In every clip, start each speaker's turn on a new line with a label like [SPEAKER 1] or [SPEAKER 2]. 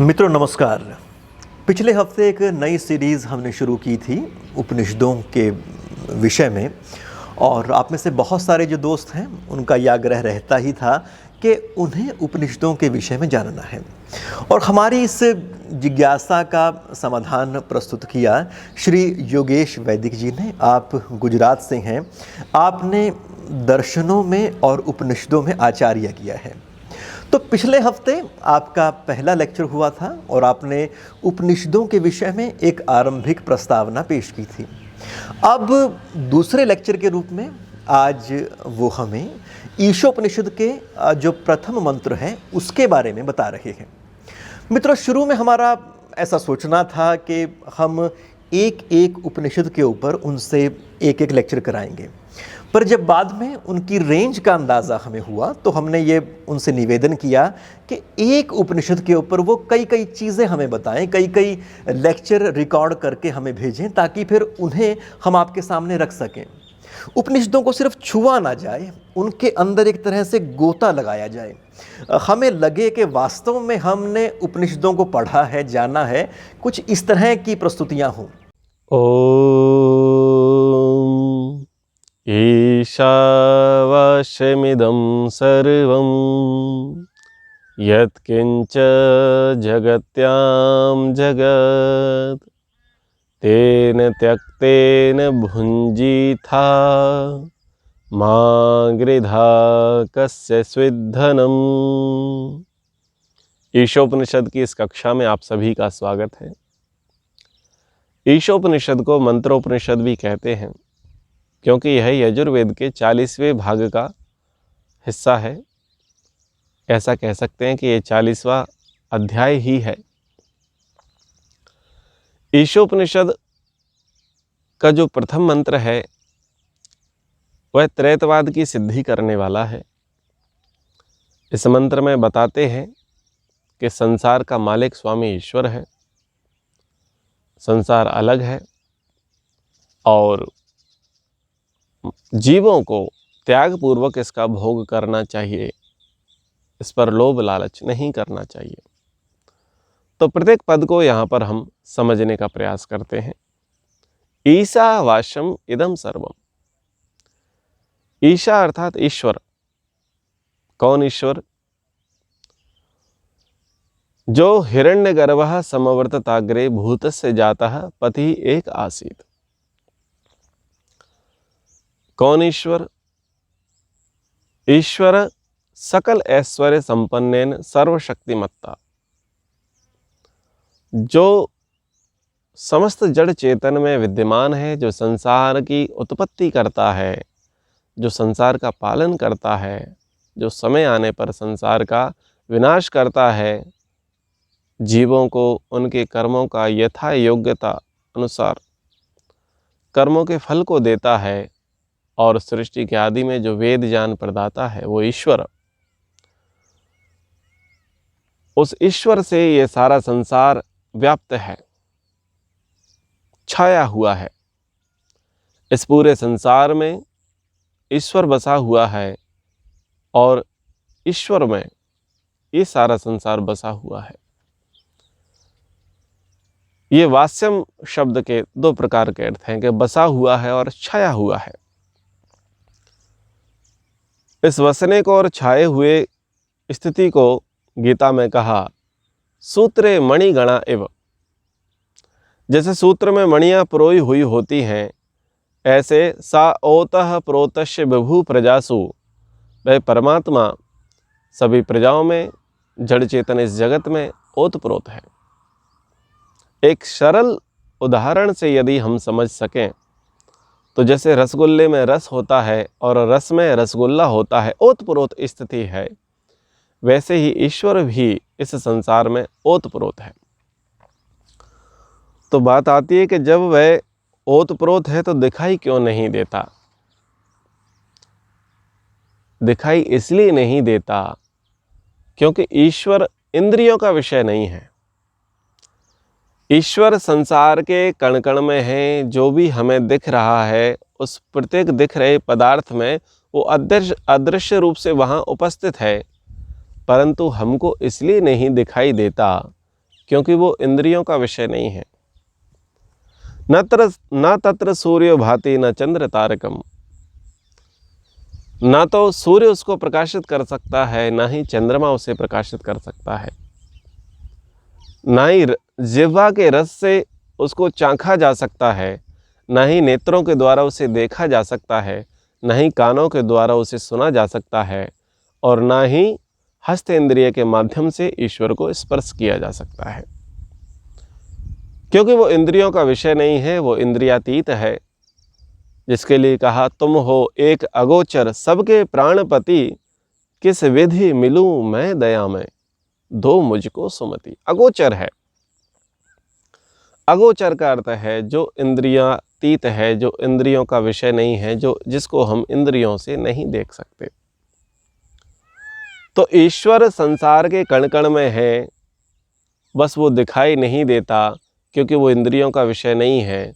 [SPEAKER 1] मित्रों नमस्कार। पिछले हफ्ते एक नई सीरीज़ हमने शुरू की थी उपनिषदों के विषय में, और आप में से बहुत सारे जो दोस्त हैं उनका यह आग्रह रहता ही था कि उन्हें उपनिषदों के विषय में जानना है। और हमारी इस जिज्ञासा का समाधान प्रस्तुत किया श्री योगेश वैदिक जी ने। आप गुजरात से हैं, आपने दर्शनों में और उपनिषदों में आचार्य किया है। तो पिछले हफ्ते आपका पहला लेक्चर हुआ था और आपने उपनिषदों के विषय में एक आरंभिक प्रस्तावना पेश की थी। अब दूसरे लेक्चर के रूप में आज वो हमें ईशोपनिषद के जो प्रथम मंत्र है उसके बारे में बता रहे हैं। मित्रों, शुरू में हमारा ऐसा सोचना था कि हम एक एक उपनिषद के ऊपर उनसे एक एक लेक्चर कराएंगे, पर जब बाद में उनकी रेंज का अंदाज़ा हमें हुआ तो हमने ये उनसे निवेदन किया कि एक उपनिषद के ऊपर वो कई कई चीज़ें हमें बताएं, कई कई लेक्चर रिकॉर्ड करके हमें भेजें, ताकि फिर उन्हें हम आपके सामने रख सकें। उपनिषदों को सिर्फ छुआ ना जाए, उनके अंदर एक तरह से गोता लगाया जाए, हमें लगे कि वास्तव में हमने उपनिषदों को पढ़ा है, जाना है। कुछ इस तरह की प्रस्तुतियाँ हों।
[SPEAKER 2] ॐ ईशावास्यमिदं सर्वं यत्किञ्च जगत्यां जगत् तेन त्यक्तेन भुञ्जीथा मा गृधा कस्य स्विद्धनम्। ईशोपनिषद की इस कक्षा में आप सभी का स्वागत है। ईशोपनिषद को मंत्रोपनिषद भी कहते हैं, क्योंकि यह यजुर्वेद के 40वें भाग का हिस्सा है। ऐसा कह सकते हैं कि ये 40वां अध्याय ही है। ईशोपनिषद का जो प्रथम मंत्र है वह त्रैतवाद की सिद्धि करने वाला है। इस मंत्र में बताते हैं कि संसार का मालिक स्वामी ईश्वर है, संसार अलग है और जीवों को त्यागपूर्वक इसका भोग करना चाहिए, इस पर लोभ लालच नहीं करना चाहिए। तो प्रत्येक पद को यहाँ पर हम समझने का प्रयास करते हैं। ईशावास्यम इदम सर्वम। ईशा अर्थात ईश्वर। कौन ईश्वर? जो हिरण्यगर्भः समवर्तताग्रे भूतस्य जातः पति एक आसीत्। कौन ईश्वर? ईश्वर सकल ऐश्वर्य संपन्नेन सर्वशक्तिमत्ता, जो समस्त जड़ चेतन में विद्यमान है, जो संसार की उत्पत्ति करता है, जो संसार का पालन करता है, जो समय आने पर संसार का विनाश करता है, जीवों को उनके कर्मों का यथा योग्यता अनुसार कर्मों के फल को देता है, और सृष्टि के आदि में जो वेद ज्ञान प्रदाता है वो ईश्वर। उस ईश्वर से ये सारा संसार व्याप्त है, छाया हुआ है। इस पूरे संसार में ईश्वर बसा हुआ है और ईश्वर में ये सारा संसार बसा हुआ है। ये वास्यम शब्द के दो प्रकार के अर्थ हैं कि बसा हुआ है और छाया हुआ है। इस वसने को और छाए हुए स्थिति को गीता में कहा सूत्रे मणिगणा इव। जैसे सूत्र में मणियां परोई हुई होती हैं, ऐसे सा ओतः प्रोतस्य विभु प्रजासु, वह परमात्मा सभी प्रजाओं में, जड़ चेतन इस जगत में ओतप्रोत है। एक सरल उदाहरण से यदि हम समझ सकें तो जैसे रसगुल्ले में रस होता है और रस में रसगुल्ला होता है, ओतप्रोत स्थिति है, वैसे ही ईश्वर भी इस संसार में ओतप्रोत है। तो बात आती है कि जब वह ओतप्रोत है तो दिखाई क्यों नहीं देता? दिखाई इसलिए नहीं देता क्योंकि ईश्वर इंद्रियों का विषय नहीं है। ईश्वर संसार के कण कण में है। जो भी हमें दिख रहा है उस प्रत्येक दिख रहे पदार्थ में वो अदृश्य रूप से वहाँ उपस्थित है, परंतु हमको इसलिए नहीं दिखाई देता क्योंकि वो इंद्रियों का विषय नहीं है। न तत्र सूर्यो भाति न चंद्र तारकम, ना तो सूर्य उसको प्रकाशित कर सकता है, ना ही चंद्रमा उसे प्रकाशित कर सकता है, ना ही जिह्वा के रस से उसको चाखा जा सकता है, ना ही नेत्रों के द्वारा उसे देखा जा सकता है, ना ही कानों के द्वारा उसे सुना जा सकता है, और ना ही हस्त इंद्रिय के माध्यम से ईश्वर को स्पर्श किया जा सकता है, क्योंकि वो इंद्रियों का विषय नहीं है, वो इंद्रियातीत है। जिसके लिए कहा, तुम हो एक अगोचर सबके प्राणपति, किस विधि मिलूं मैं दया में, दो मुझको सुमति। अगोचर है, अगोचर का अर्थ है जो इंद्रियातीत है, जो इंद्रियों का विषय नहीं है, जिसको हम इंद्रियों से नहीं देख सकते। तो ईश्वर संसार के कण कण में है, बस वो दिखाई नहीं देता क्योंकि वो इंद्रियों का विषय नहीं है।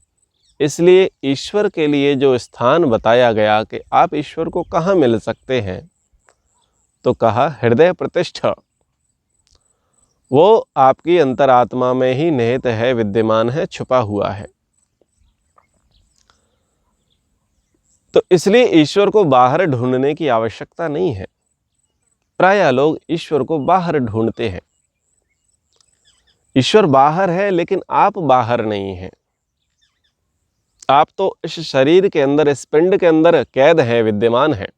[SPEAKER 2] इसलिए ईश्वर के लिए जो स्थान बताया गया कि आप ईश्वर को कहाँ मिल सकते हैं, तो कहा हृदय प्रतिष्ठा। वो आपकी अंतरात्मा में ही निहित है, विद्यमान है, छुपा हुआ है। तो इसलिए ईश्वर को बाहर ढूंढने की आवश्यकता नहीं है। प्रायः लोग ईश्वर को बाहर ढूंढते हैं। ईश्वर बाहर है, लेकिन आप बाहर नहीं हैं। आप तो इस शरीर के अंदर, इस पिंड के अंदर कैद हैं, विद्यमान हैं,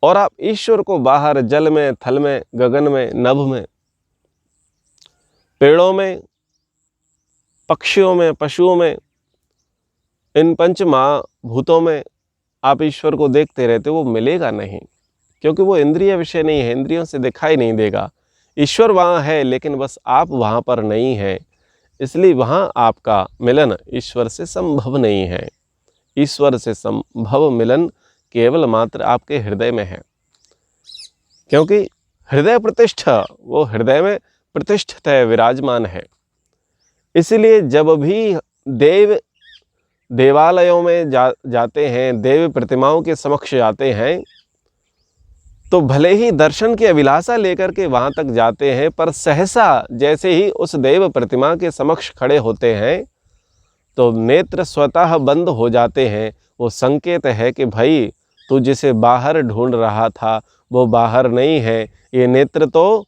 [SPEAKER 2] और आप ईश्वर को बाहर जल में, थल में, गगन में, नभ में, पेड़ों में, पक्षियों में, पशुओं में, इन पंच महाभूतों में आप ईश्वर को देखते रहते, वो मिलेगा नहीं, क्योंकि वो इंद्रिय विषय नहीं है, इंद्रियों से दिखाई नहीं देगा। ईश्वर वहाँ है, लेकिन बस आप वहाँ पर नहीं हैं, इसलिए वहाँ आपका मिलन ईश्वर से संभव नहीं है। ईश्वर से संभव मिलन केवल मात्र आपके हृदय में है, क्योंकि हृदय प्रतिष्ठा, वो हृदय में प्रतिष्ठित है, विराजमान है। इसलिए जब भी देवालयों में जाते हैं, देव प्रतिमाओं के समक्ष जाते हैं, तो भले ही दर्शन की अभिलाषा लेकर के वहाँ तक जाते हैं, पर सहसा जैसे ही उस देव प्रतिमा के समक्ष खड़े होते हैं तो नेत्र स्वतः बंद हो जाते हैं। वो संकेत है कि भाई, तू जिसे बाहर ढूंढ रहा था वो बाहर नहीं है, ये नेत्र तो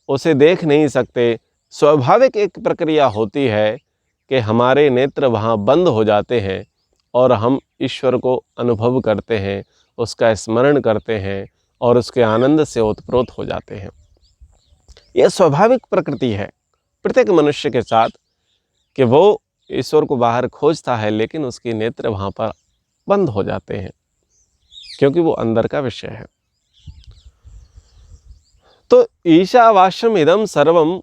[SPEAKER 2] उसे देख नहीं सकते। स्वाभाविक एक प्रक्रिया होती है कि हमारे नेत्र वहाँ बंद हो जाते हैं और हम ईश्वर को अनुभव करते हैं, उसका स्मरण करते हैं और उसके आनंद से ओतप्रोत हो जाते हैं। यह स्वाभाविक प्रकृति है प्रत्येक मनुष्य के साथ कि वो ईश्वर को बाहर खोजता है, लेकिन उसके नेत्र वहाँ पर बंद हो जाते हैं, क्योंकि वो अंदर का विषय है। तो ईशावास्यम इदम सर्वम,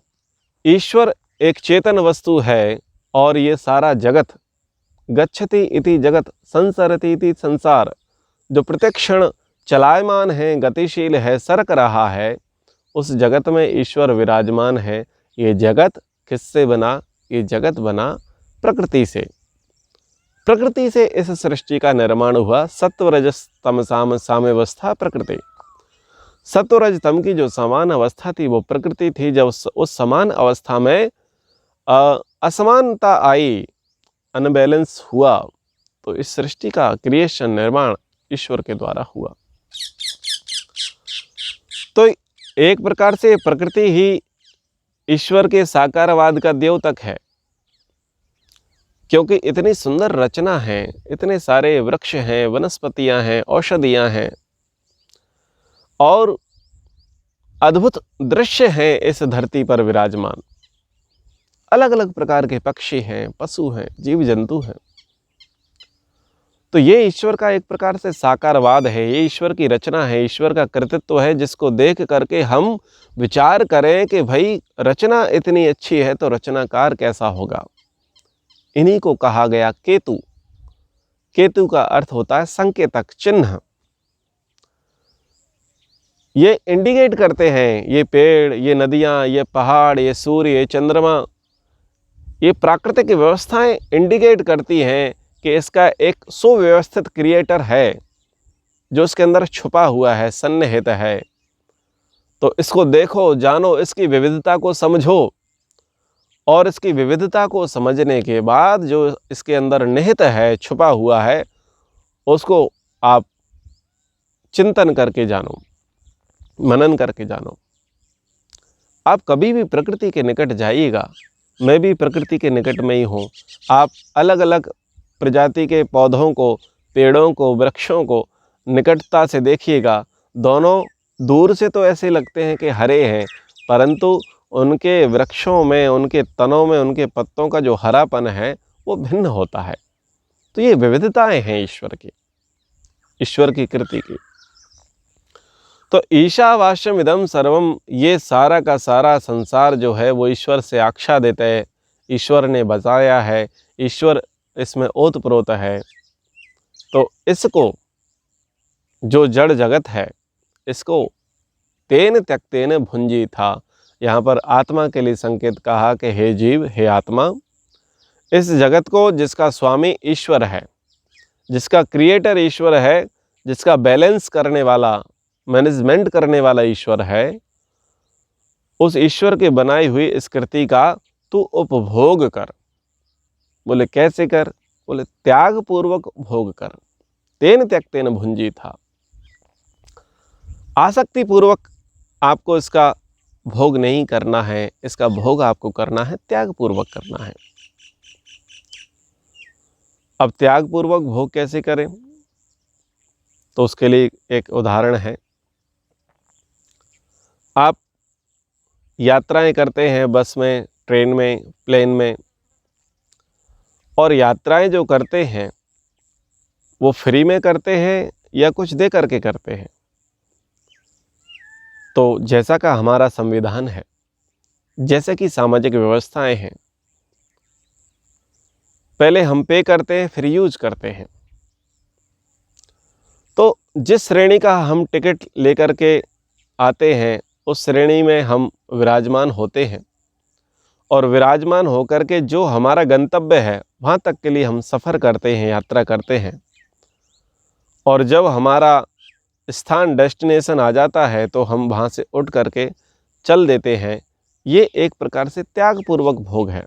[SPEAKER 2] ईश्वर एक चेतन वस्तु है और ये सारा जगत, गच्छति इति जगत, संसरति इति संसार, जो प्रत्येक क्षण चलायमान है, गतिशील है, सरक रहा है, उस जगत में ईश्वर विराजमान है। ये जगत किससे बना? ये जगत बना प्रकृति से। प्रकृति से इस सृष्टि का निर्माण हुआ। सत्वरजस तमसाम साम्यावस्था प्रकृति। सत्वरज तम की जो समान अवस्था थी वो प्रकृति थी। जब उस समान अवस्था में असमानता आई, अनबैलेंस हुआ, तो इस सृष्टि का क्रिएशन, निर्माण ईश्वर के द्वारा हुआ। तो एक प्रकार से प्रकृति ही ईश्वर के साकारवाद का द्योतक है, क्योंकि इतनी सुंदर रचना है, इतने सारे वृक्ष हैं, वनस्पतियां हैं, औषधियां हैं और अद्भुत दृश्य हैं इस धरती पर विराजमान। अलग अलग प्रकार के पक्षी हैं, पशु हैं, जीव जंतु हैं। तो ये ईश्वर का एक प्रकार से साकारवाद है, ये ईश्वर की रचना है, ईश्वर का कृतित्व है, जिसको देख करके हम विचार करें कि भाई रचना इतनी अच्छी है तो रचनाकार कैसा होगा। इन्हीं को कहा गया केतु। केतु का अर्थ होता है संकेतक, चिन्ह। ये इंडिकेट करते हैं, ये पेड़, ये नदियां, ये पहाड़, ये सूर्य, ये चंद्रमा, ये प्राकृतिक व्यवस्थाएं इंडिकेट करती हैं कि इसका एक सुव्यवस्थित क्रिएटर है जो इसके अंदर छुपा हुआ है, सन्निहित है। तो इसको देखो, जानो, इसकी विविधता को समझो, और इसकी विविधता को समझने के बाद जो इसके अंदर निहित है, छुपा हुआ है, उसको आप चिंतन करके जानो, मनन करके जानो। आप कभी भी प्रकृति के निकट जाइएगा, मैं भी प्रकृति के निकट में ही हूँ। आप अलग अलग प्रजाति के पौधों को, पेड़ों को, वृक्षों को निकटता से देखिएगा। दोनों दूर से तो ऐसे लगते हैं कि हरे हैं, परंतु उनके वृक्षों में, उनके तनों में, उनके पत्तों का जो हरापन है वो भिन्न होता है। तो ये विविधताएं हैं ईश्वर की, ईश्वर की कृति की। तो ईशावास्यम इदम सर्वम, ये सारा का सारा संसार जो है वो ईश्वर से आच्छादित है, ईश्वर ने बचाया है, ईश्वर इसमें ओतप्रोत है। तो इसको, जो जड़ जगत है, इसको तेन त्यक्तेन भुंजी था। यहाँ पर आत्मा के लिए संकेत कहा कि हे जीव, हे आत्मा, इस जगत को जिसका स्वामी ईश्वर है, जिसका क्रिएटर ईश्वर है, जिसका बैलेंस करने वाला, मैनेजमेंट करने वाला ईश्वर है, उस ईश्वर के बनाई हुई इस कृति का तू उपभोग कर। बोले कैसे कर? बोले त्याग पूर्वक भोग कर। तेन त्यक्तेन भुंजी था। आसक्ति पूर्वक आपको इसका भोग नहीं करना है, इसका भोग आपको करना है, त्याग पूर्वक करना है। अब त्याग पूर्वक भोग कैसे करें? तो उसके लिए एक उदाहरण है। आप यात्राएं करते हैं बस में, ट्रेन में, प्लेन में, और यात्राएं जो करते हैं वो फ्री में करते हैं या कुछ दे करके करते हैं? तो जैसा का हमारा संविधान है, जैसे कि सामाजिक व्यवस्थाएं हैं, पहले हम पे करते हैं, फिर यूज करते हैं। तो जिस श्रेणी का हम टिकट लेकर के आते हैं उस श्रेणी में हम विराजमान होते हैं, और विराजमान होकर के जो हमारा गंतव्य है वहाँ तक के लिए हम सफ़र करते हैं, यात्रा करते हैं। और जब हमारा स्थान, डेस्टिनेशन आ जाता है तो हम वहाँ से उठ करके चल देते हैं। ये एक प्रकार से त्यागपूर्वक भोग है।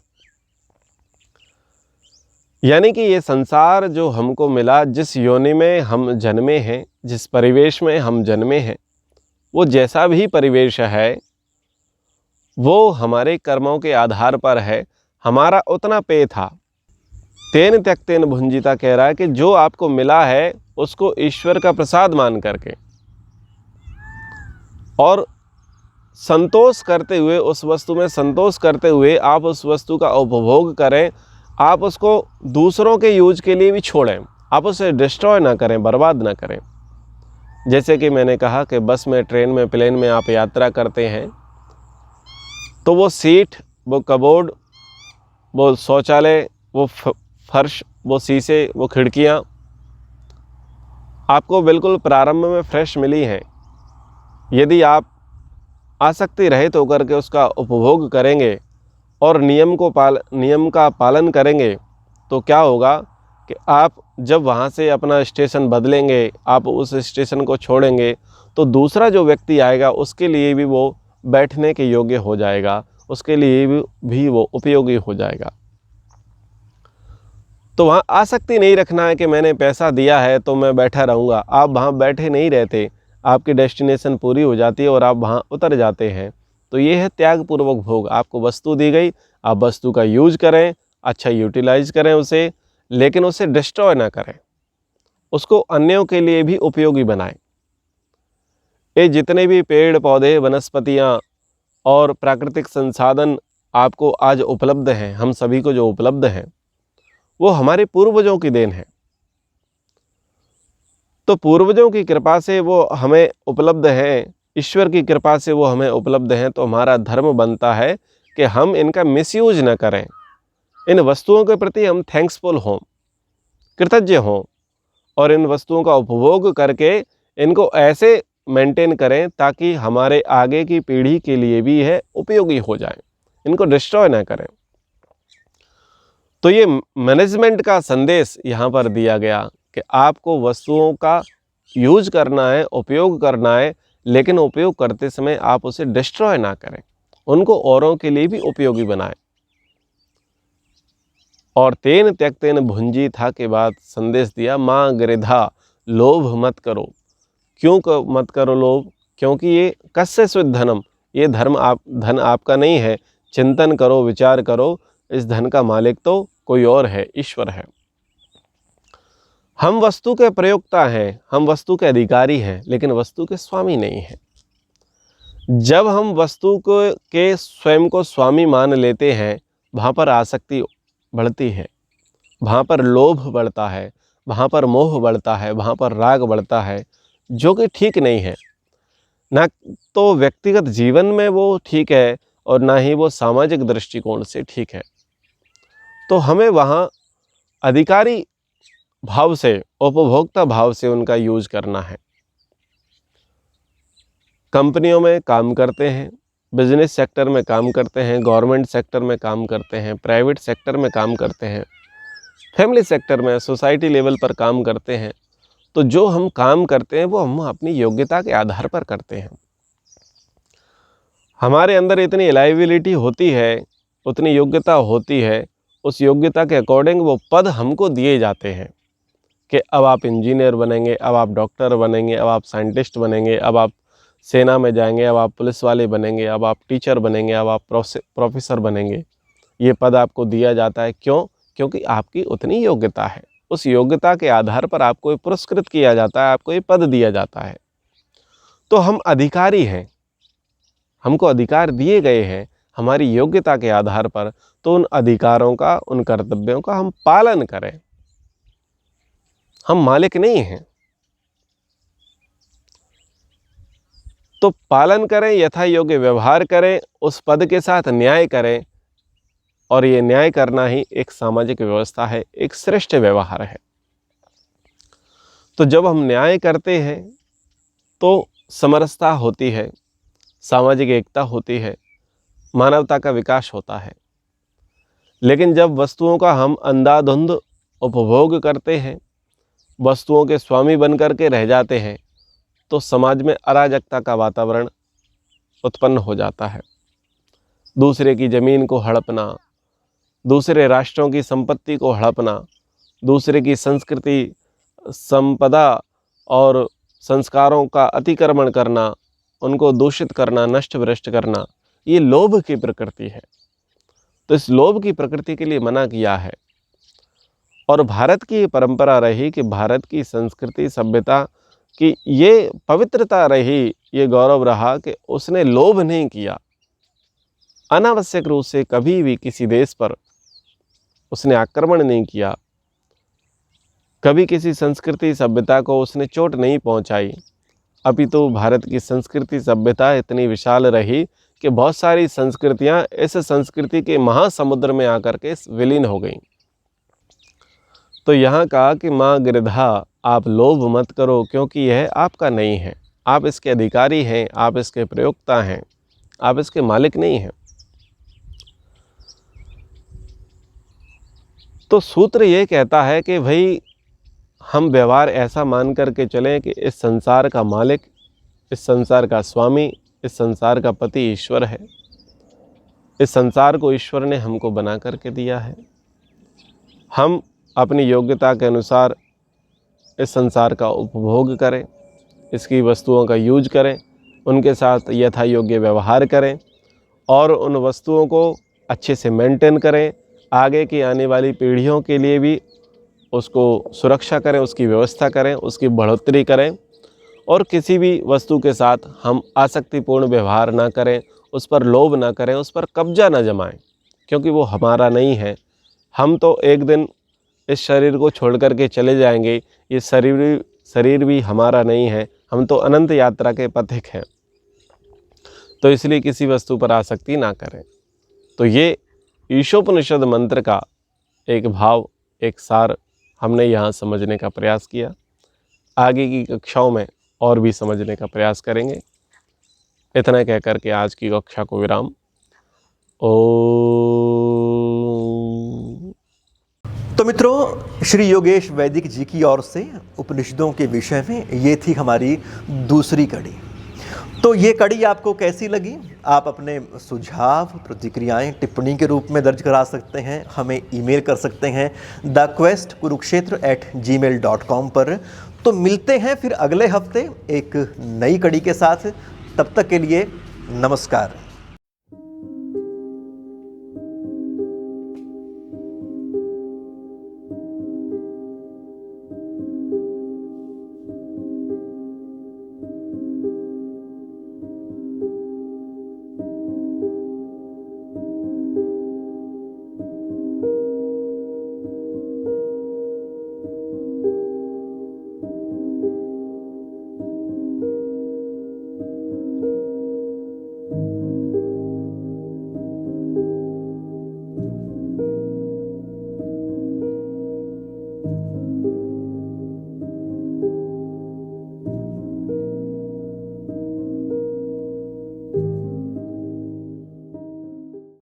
[SPEAKER 2] यानी कि ये संसार जो हमको मिला, जिस योनि में हम जन्मे हैं, जिस परिवेश में हम जन्मे हैं, वो जैसा भी परिवेश है वो हमारे कर्मों के आधार पर है। हमारा उतना पे था। तेन त्यक्तेन भुंजिता कह रहा है कि जो आपको मिला है उसको ईश्वर का प्रसाद मान करके और संतोष करते हुए, उस वस्तु में संतोष करते हुए आप उस वस्तु का उपभोग करें। आप उसको दूसरों के यूज के लिए भी छोड़ें, आप उसे डिस्ट्रॉय ना करें, बर्बाद ना करें। जैसे कि मैंने कहा कि बस में, ट्रेन में, प्लेन में आप यात्रा करते हैं तो वो सीट, वो कबोर्ड, वो शौचालय, वो फर्श, वो शीशे, वो खिड़कियाँ आपको बिल्कुल प्रारंभ में फ्रेश मिली हैं। यदि आप आसक्ति रहित होकर के उसका उपभोग करेंगे और नियम का पालन करेंगे तो क्या होगा कि आप जब वहाँ से अपना स्टेशन बदलेंगे, आप उस स्टेशन को छोड़ेंगे, तो दूसरा जो व्यक्ति आएगा उसके लिए भी वो बैठने के योग्य हो जाएगा, उसके लिए भी वो उपयोगी हो जाएगा। तो वहाँ आसक्ति नहीं रखना है कि मैंने पैसा दिया है तो मैं बैठा रहूँगा। आप वहाँ बैठे नहीं रहते, आपकी डेस्टिनेशन पूरी हो जाती है और आप वहाँ उतर जाते हैं। तो ये है त्यागपूर्वक भोग। आपको वस्तु दी गई, आप वस्तु का यूज करें, अच्छा यूटिलाइज करें उसे, लेकिन उसे डिस्ट्रॉय ना करें, उसको अन्यों के लिए भी उपयोगी बनाएं। ये जितने भी पेड़ पौधे, वनस्पतियाँ और प्राकृतिक संसाधन आपको आज उपलब्ध हैं, हम सभी को जो उपलब्ध हैं, वो हमारे पूर्वजों की देन है। तो पूर्वजों की कृपा से वो हमें उपलब्ध हैं, ईश्वर की कृपा से वो हमें उपलब्ध हैं। तो हमारा धर्म बनता है कि हम इनका मिसयूज न करें, इन वस्तुओं के प्रति हम थैंक्सफुल हों, कृतज्ञ हों, और इन वस्तुओं का उपभोग करके इनको ऐसे मेंटेन करें ताकि हमारे आगे की पीढ़ी के लिए भी यह उपयोगी हो जाए, इनको डिस्ट्रॉय ना करें। तो ये मैनेजमेंट का संदेश यहाँ पर दिया गया कि आपको वस्तुओं का यूज करना है, उपयोग करना है, लेकिन उपयोग करते समय आप उसे डिस्ट्रॉय ना करें, उनको औरों के लिए भी उपयोगी बनाएं। और तेन त्यक्तेन भुंजी था के बाद संदेश दिया, माँ गृधा लोभ मत करो। क्यों मत करो लोभ? क्योंकि ये कस्य स्वित धनम, ये धन आपका नहीं है। चिंतन करो, विचार करो, इस धन का मालिक तो कोई और है, ईश्वर है। हम वस्तु के प्रयोक्ता हैं, हम वस्तु के अधिकारी हैं, लेकिन वस्तु के स्वामी नहीं हैं। जब हम वस्तु के स्वयं को स्वामी मान लेते हैं, वहाँ पर आसक्ति बढ़ती है, वहाँ पर लोभ बढ़ता है, वहाँ पर मोह बढ़ता है, वहाँ पर राग बढ़ता है, जो कि ठीक नहीं है। ना तो व्यक्तिगत जीवन में वो ठीक है और ना ही वो सामाजिक दृष्टिकोण से ठीक है। तो हमें वहाँ अधिकारी भाव से, उपभोक्ता भाव से उनका यूज करना है। कंपनियों में काम करते हैं, बिजनेस सेक्टर में काम करते हैं, गवर्नमेंट सेक्टर में काम करते हैं, प्राइवेट सेक्टर में काम करते हैं, फैमिली सेक्टर में, सोसाइटी लेवल पर काम करते हैं, तो जो हम काम करते हैं वो हम अपनी योग्यता के आधार पर करते हैं। हमारे अंदर इतनी एलाइबिलिटी होती है, उतनी योग्यता होती है, उस योग्यता के अकॉर्डिंग वो पद हमको दिए जाते हैं कि अब आप इंजीनियर बनेंगे, अब आप डॉक्टर बनेंगे, अब आप साइंटिस्ट बनेंगे, अब आप सेना में जाएंगे, अब आप पुलिस वाले बनेंगे, अब आप टीचर बनेंगे, अब आप प्रोफेसर बनेंगे। ये पद आपको दिया जाता है। क्यों? क्योंकि आपकी उतनी योग्यता है। उस योग्यता के आधार पर आपको पुरस्कृत किया जाता है, आपको ये पद दिया जाता है। तो हम अधिकारी हैं, हमको अधिकार दिए गए हैं हमारी योग्यता के आधार पर, तो उन अधिकारों का, उन कर्तव्यों का हम पालन करें। हम मालिक नहीं हैं, तो पालन करें, यथा योग्य व्यवहार करें, उस पद के साथ न्याय करें। और ये न्याय करना ही एक सामाजिक व्यवस्था है, एक श्रेष्ठ व्यवहार है। तो जब हम न्याय करते हैं तो समरसता होती है, सामाजिक एकता होती है, मानवता का विकास होता है। लेकिन जब वस्तुओं का हम अंधाधुंध उपभोग करते हैं, वस्तुओं के स्वामी बनकर के रह जाते हैं, तो समाज में अराजकता का वातावरण उत्पन्न हो जाता है। दूसरे की ज़मीन को हड़पना, दूसरे राष्ट्रों की संपत्ति को हड़पना, दूसरे की संस्कृति, संपदा और संस्कारों का अतिक्रमण करना, उनको दूषित करना, नष्ट भ्रष्ट करना, ये लोभ की प्रकृति है। तो इस लोभ की प्रकृति के लिए मना किया है। और भारत की परंपरा रही कि भारत की संस्कृति, सभ्यता की ये पवित्रता रही, ये गौरव रहा कि उसने लोभ नहीं किया। अनावश्यक रूप से कभी भी किसी देश पर उसने आक्रमण नहीं किया, कभी किसी संस्कृति सभ्यता को उसने चोट नहीं पहुंचाई। अपितु भारत की संस्कृति सभ्यता इतनी विशाल रही कि बहुत सारी संस्कृतियां इस संस्कृति के महासमुद्र में आकर के विलीन हो गईं। तो यहाँ कहा कि माँ गिरधा आप लोभ मत करो, क्योंकि यह आपका नहीं है। आप इसके अधिकारी हैं, आप इसके प्रयोक्ता हैं, आप इसके मालिक नहीं हैं। तो सूत्र ये कहता है कि भाई हम व्यवहार ऐसा मान करके चलें कि इस संसार का मालिक, इस संसार का स्वामी, इस संसार का पति ईश्वर है। इस संसार को ईश्वर ने हमको बना करके दिया है। हम अपनी योग्यता के अनुसार इस संसार का उपभोग करें, इसकी वस्तुओं का यूज करें, उनके साथ यथा योग्य व्यवहार करें और उन वस्तुओं को अच्छे से मेंटेन करें। आगे की आने वाली पीढ़ियों के लिए भी उसको सुरक्षा करें, उसकी व्यवस्था करें, उसकी बढ़ोतरी करें। और किसी भी वस्तु के साथ हम आसक्तिपूर्ण व्यवहार ना करें, उस पर लोभ ना करें, उस पर कब्जा ना जमाएं, क्योंकि वो हमारा नहीं है। हम तो एक दिन इस शरीर को छोड़ करके चले जाएंगे, ये शरीर भी हमारा नहीं है। हम तो अनंत यात्रा के पथिक हैं। तो इसलिए किसी वस्तु पर आसक्ति ना करें। तो ये ईशोपनिषद मंत्र का एक भाव, एक सार हमने यहाँ समझने का प्रयास किया। आगे की कक्षाओं में और भी समझने का प्रयास करेंगे। इतना कह करके आज की कक्षा को विराम। ओम।
[SPEAKER 1] तो मित्रों, श्री योगेश वैदिक जी की ओर से उपनिषदों के विषय में ये थी हमारी दूसरी कड़ी। तो ये कड़ी आपको कैसी लगी? आप अपने सुझाव, प्रतिक्रियाएं टिप्पणी के रूप में दर्ज करा सकते हैं, हमें ईमेल कर सकते हैं thequestkurukshetra@gmail.com पर। तो मिलते हैं फिर अगले हफ्ते एक नई कड़ी के साथ। तब तक के लिए नमस्कार।